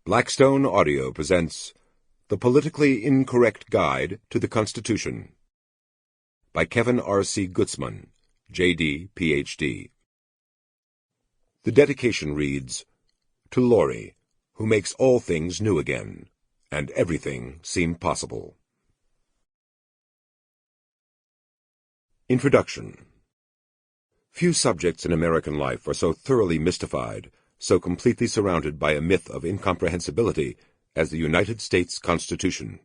Blackstone Audio presents The Politically Incorrect Guide to the Constitution by Kevin R.C. Gutzman, J.D., Ph.D. The dedication reads, To Laurie, who makes all things new again, and everything seem possible. Introduction. Few subjects in American life are so thoroughly mystified, so completely surrounded by a myth of incomprehensibility as the United States Constitution.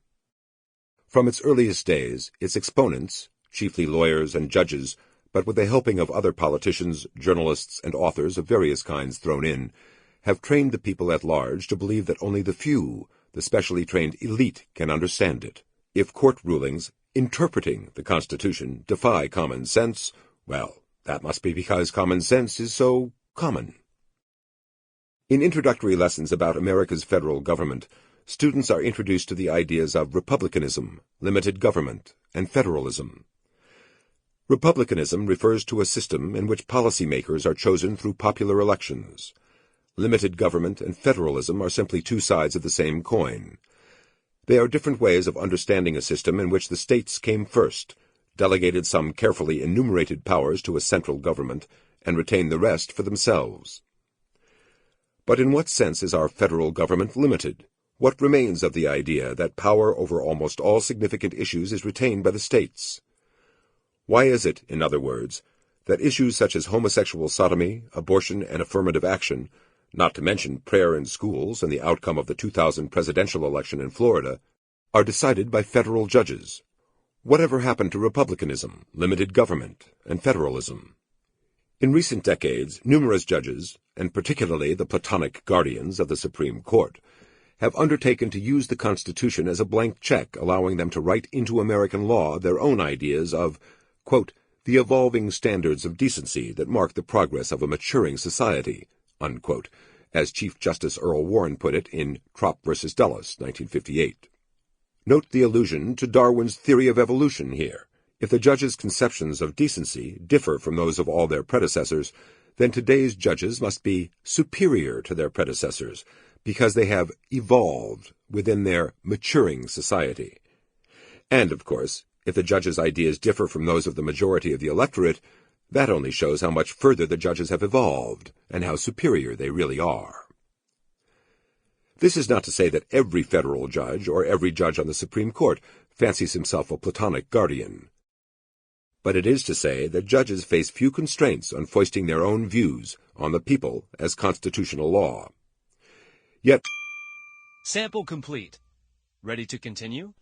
From its earliest days, its exponents, chiefly lawyers and judges, but with the helping of other politicians, journalists, and authors of various kinds thrown in, have trained the people at large to believe that only the few, the specially trained elite, can understand it. If court rulings interpreting the Constitution defy common sense, well, that must be because common sense is so common. In introductory lessons about America's federal government, students are introduced to the ideas of republicanism, limited government, and federalism. Republicanism refers to a system in which policymakers are chosen through popular elections. Limited government and federalism are simply two sides of the same coin. They are different ways of understanding a system in which the states came first, delegated some carefully enumerated powers to a central government, and retained the rest for themselves. But in what sense is our federal government limited? What remains of the idea that power over almost all significant issues is retained by the states? Why is it, in other words, that issues such as homosexual sodomy, abortion, and affirmative action, not to mention prayer in schools and the outcome of the 2000 presidential election in Florida, are decided by federal judges? Whatever happened to republicanism, limited government, and federalism? In recent decades, numerous judges, and particularly the Platonic guardians of the Supreme Court, have undertaken to use the Constitution as a blank check, allowing them to write into American law their own ideas of, quote, the evolving standards of decency that mark the progress of a maturing society, unquote, as Chief Justice Earl Warren put it in Trop v. Dulles, 1958. Note the allusion to Darwin's theory of evolution here. If the judges' conceptions of decency differ from those of all their predecessors, then today's judges must be superior to their predecessors, because they have evolved within their maturing society. And, of course, if the judges' ideas differ from those of the majority of the electorate, that only shows how much further the judges have evolved, and how superior they really are. This is not to say that every federal judge or every judge on the Supreme Court fancies himself a Platonic guardian. But it is to say that judges face few constraints on foisting their own views on the people as constitutional law. Yet, Sample complete. Ready to continue?